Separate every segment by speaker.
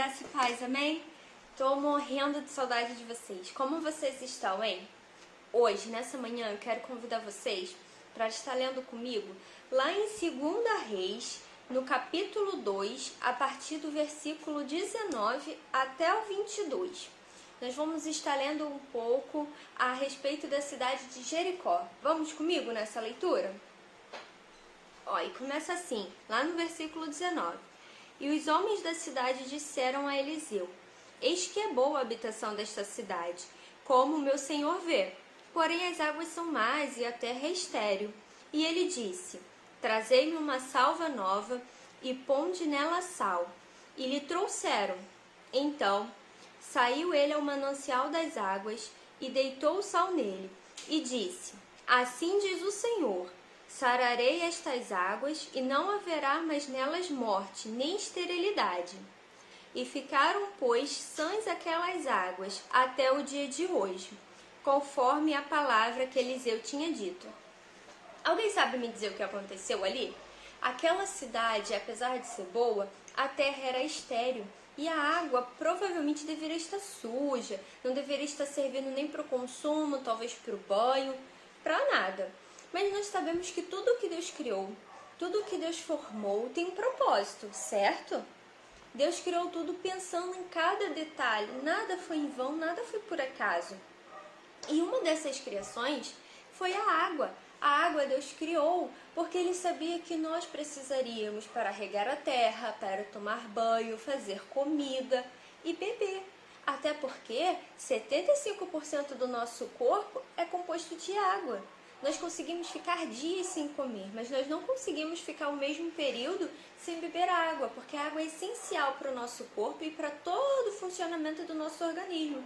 Speaker 1: Graça e paz, amém? Tô morrendo de saudade de vocês. Como vocês estão, hein? Hoje, nessa manhã, eu quero convidar vocês para estar lendo comigo lá em 2 Reis, no capítulo 2, a partir do versículo 19 até o 22. Nós vamos estar lendo um pouco a respeito da cidade de Jericó. Vamos comigo nessa leitura? E começa assim, lá no versículo 19. E os homens da cidade disseram a Eliseu: Eis que é boa a habitação desta cidade, como o meu senhor vê. Porém as águas são más e a terra é estéril. E ele disse: Trazei-me uma salva nova e ponde nela sal. E lhe trouxeram. Então saiu ele ao manancial das águas e deitou o sal nele. E disse: Assim diz o Senhor: Sararei estas águas, e não haverá mais nelas morte, nem esterilidade. E ficaram, pois, sãs aquelas águas, até o dia de hoje, conforme a palavra que Eliseu tinha dito. Alguém sabe me dizer o que aconteceu ali? Aquela cidade, apesar de ser boa, a terra era estéril, e a água provavelmente deveria estar suja, não deveria estar servindo nem para o consumo, talvez para o banho, para nada. Mas nós sabemos que tudo que Deus criou, tudo que Deus formou tem um propósito, certo? Deus criou tudo pensando em cada detalhe, nada foi em vão, nada foi por acaso. E uma dessas criações foi a água. A água Deus criou porque Ele sabia que nós precisaríamos para regar a terra, para tomar banho, fazer comida e beber. Até porque 75% do nosso corpo é composto de água. Nós conseguimos ficar dias sem comer, mas nós não conseguimos ficar o mesmo período sem beber água, porque a água é essencial para o nosso corpo e para todo o funcionamento do nosso organismo.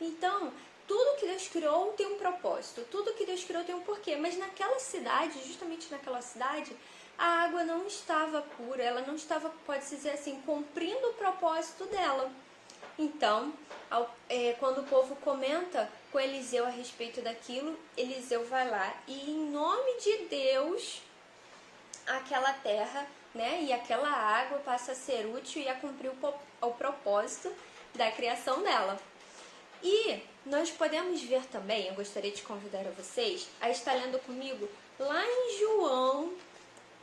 Speaker 1: Então, tudo que Deus criou tem um propósito, tudo que Deus criou tem um porquê, mas naquela cidade, justamente naquela cidade, a água não estava pura, ela não estava, pode-se dizer assim, cumprindo o propósito dela. Então, quando o povo comenta com Eliseu a respeito daquilo, Eliseu vai lá e, em nome de Deus, aquela terra, e aquela água passa a ser útil e a cumprir o propósito da criação dela. E nós podemos ver também, eu gostaria de convidar a vocês a estar lendo comigo lá em João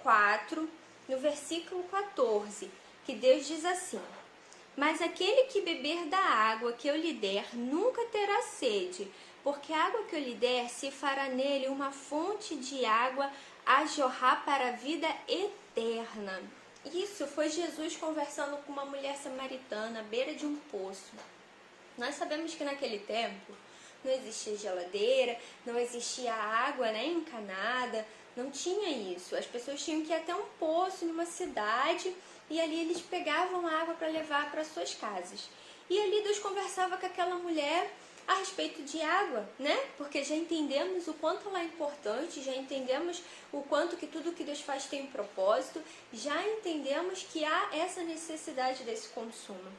Speaker 1: 4, no versículo 14, que Deus diz assim: Mas aquele que beber da água que eu lhe der nunca terá sede, porque a água que eu lhe der se fará nele uma fonte de água a jorrar para a vida eterna. Isso foi Jesus conversando com uma mulher samaritana à beira de um poço. Nós sabemos que naquele tempo não existia geladeira, não existia água encanada, não tinha isso. As pessoas tinham que ir até um poço numa cidade e ali eles pegavam água para levar para suas casas. E ali Deus conversava com aquela mulher a respeito de água, Porque já entendemos o quanto ela é importante, já entendemos o quanto que tudo que Deus faz tem um propósito, já entendemos que há essa necessidade desse consumo.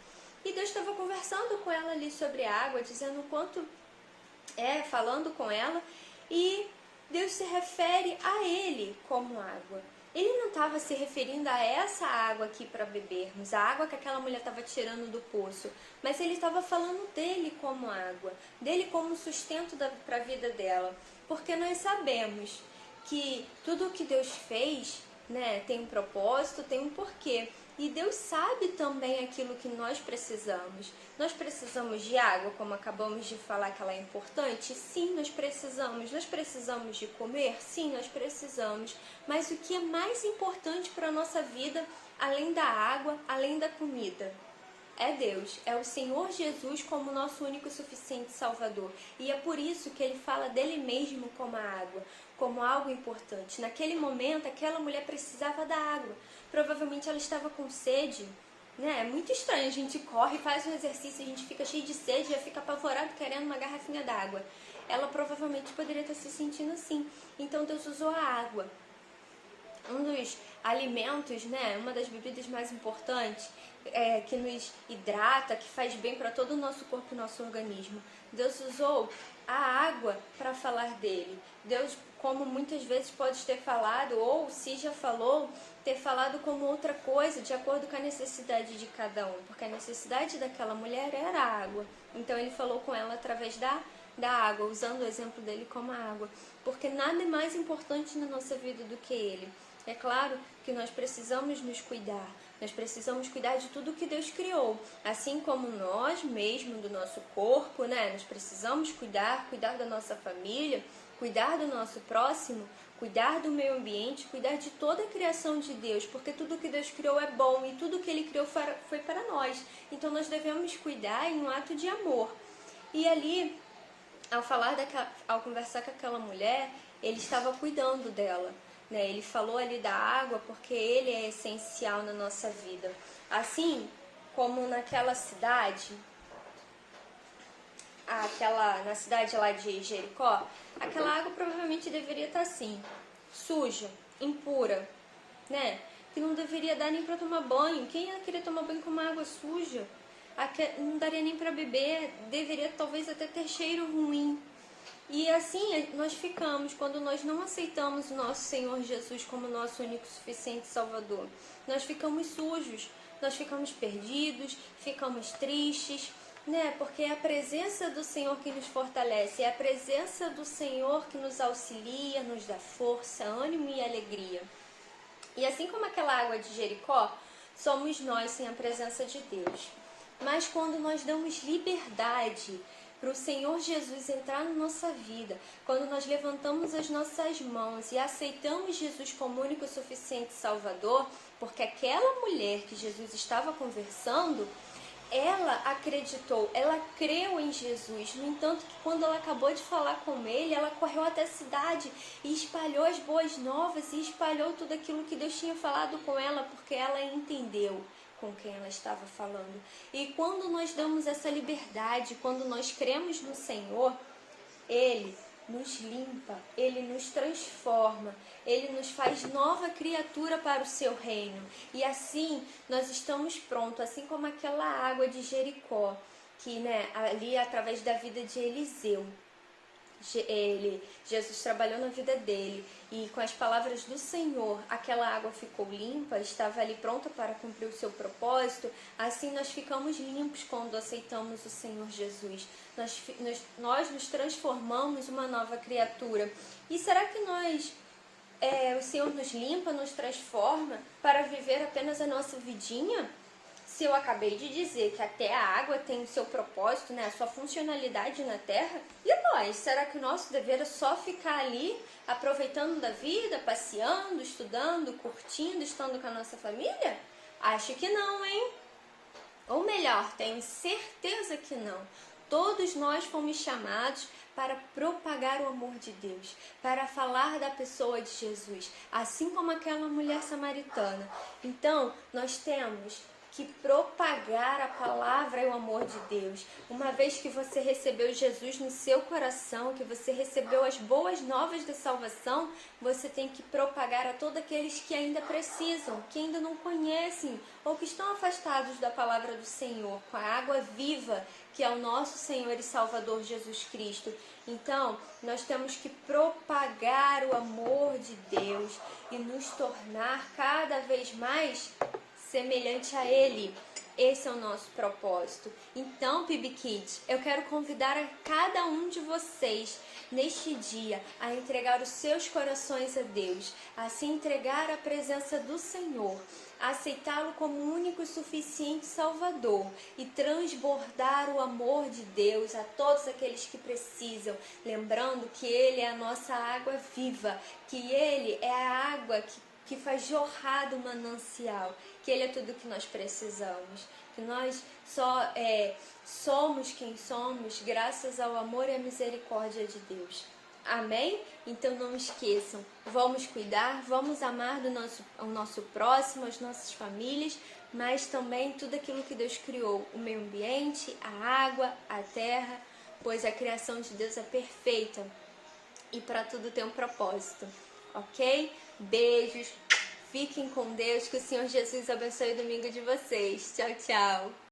Speaker 1: E Deus estava conversando com ela ali sobre a água, dizendo o quanto falando com ela, e Deus se refere a Ele como água. Ele não estava se referindo a essa água aqui para bebermos, a água que aquela mulher estava tirando do poço, mas Ele estava falando dele como água, dele como sustento para a vida dela, porque nós sabemos que tudo o que Deus fez, tem um propósito, tem um porquê. E Deus sabe também aquilo que nós precisamos. Nós precisamos de água, como acabamos de falar que ela é importante? Sim, nós precisamos. Nós precisamos de comer? Sim, nós precisamos. Mas o que é mais importante para a nossa vida, além da água, além da comida? É Deus, é o Senhor Jesus como nosso único e suficiente Salvador. E é por isso que Ele fala dele mesmo como a água, como algo importante. Naquele momento, aquela mulher precisava da água. Provavelmente ela estava com sede, É muito estranho, a gente corre, faz um exercício, a gente fica cheio de sede, já fica apavorado querendo uma garrafinha d'água. Ela provavelmente poderia estar se sentindo assim. Então Deus usou a água. Um dos alimentos, uma das bebidas mais importantes, que nos hidrata, que faz bem para todo o nosso corpo e nosso organismo. Deus usou a água para para falar dele. Deus, como muitas vezes pode ter falado, ou se já falou, ter falado como outra coisa, de acordo com a necessidade de cada um. Porque a necessidade daquela mulher era a água. Então ele falou com ela através da água, usando o exemplo dele como a água. Porque nada é mais importante na nossa vida do que ele. É claro que nós precisamos nos cuidar. Nós precisamos cuidar de tudo que Deus criou. Assim como nós mesmos, do nosso corpo, né? Nós precisamos cuidar da nossa família, cuidar do nosso próximo, cuidar do meio ambiente, cuidar de toda a criação de Deus, porque tudo que Deus criou é bom e tudo que Ele criou foi para nós. Então nós devemos cuidar em um ato de amor. E ali, ao conversar com aquela mulher, ele estava cuidando dela. Ele falou ali da água porque ele é essencial na nossa vida. Assim como naquela cidade, na cidade lá de Jericó, aquela água provavelmente deveria estar assim, suja, impura, né? Que não deveria dar nem para tomar banho. Quem ia querer tomar banho com uma água suja? Não daria nem para beber, deveria talvez até ter cheiro ruim. E assim nós ficamos quando nós não aceitamos o nosso Senhor Jesus como nosso único suficiente Salvador. Nós ficamos sujos, nós ficamos perdidos, ficamos tristes, né? Porque é a presença do Senhor que nos fortalece, é a presença do Senhor que nos auxilia, nos dá força, ânimo e alegria. E assim como aquela água de Jericó, somos nós sem a presença de Deus. Mas quando nós damos liberdade para o Senhor Jesus entrar na nossa vida, quando nós levantamos as nossas mãos e aceitamos Jesus como único e suficiente Salvador, porque aquela mulher que Jesus estava conversando, ela acreditou, ela creu em Jesus. No entanto, que quando ela acabou de falar com ele, ela correu até a cidade e espalhou as boas novas e espalhou tudo aquilo que Deus tinha falado com ela, porque ela entendeu com quem ela estava falando. E quando nós damos essa liberdade, quando nós cremos no Senhor, Ele nos limpa, Ele nos transforma, Ele nos faz nova criatura para o seu reino. E assim nós estamos prontos, assim como aquela água de Jericó, que ali através da vida de Eliseu, Jesus trabalhou na vida dele e com as palavras do Senhor aquela água ficou limpa, estava ali pronta para cumprir o seu propósito. Assim nós ficamos limpos quando aceitamos o Senhor Jesus. Nós nos transformamos uma nova criatura. E será que o Senhor nos limpa, nos transforma para viver apenas a nossa vidinha? Se eu acabei de dizer que até a água tem o seu propósito, a sua funcionalidade na terra, e nós? Será que o nosso dever é só ficar ali, aproveitando da vida, passeando, estudando, curtindo, estando com a nossa família? Acho que não, hein? Ou melhor, tenho certeza que não. Todos nós fomos chamados para propagar o amor de Deus, para falar da pessoa de Jesus, assim como aquela mulher samaritana. Então, nós temos que propagar a palavra e o amor de Deus. Uma vez que você recebeu Jesus no seu coração, que você recebeu as boas novas da salvação, você tem que propagar a todos aqueles que ainda precisam, que ainda não conhecem ou que estão afastados da palavra do Senhor, com a água viva que é o nosso Senhor e Salvador Jesus Cristo. Então, nós temos que propagar o amor de Deus e nos tornar cada vez mais semelhante a Ele. Esse é o nosso propósito. Então, PIB Kids, eu quero convidar a cada um de vocês neste dia a entregar os seus corações a Deus, a se entregar à presença do Senhor, a aceitá-lo como único e suficiente Salvador e transbordar o amor de Deus a todos aqueles que precisam, lembrando que Ele é a nossa água viva, que Ele é a água que faz jorrar do manancial, que Ele é tudo que nós precisamos, que nós só somos quem somos graças ao amor e à misericórdia de Deus. Amém? Então não esqueçam, vamos cuidar, vamos amar o nosso próximo, as nossas famílias, mas também tudo aquilo que Deus criou, o meio ambiente, a água, a terra, pois a criação de Deus é perfeita e para tudo tem um propósito, ok? Beijos, fiquem com Deus, que o Senhor Jesus abençoe o domingo de vocês. Tchau, tchau!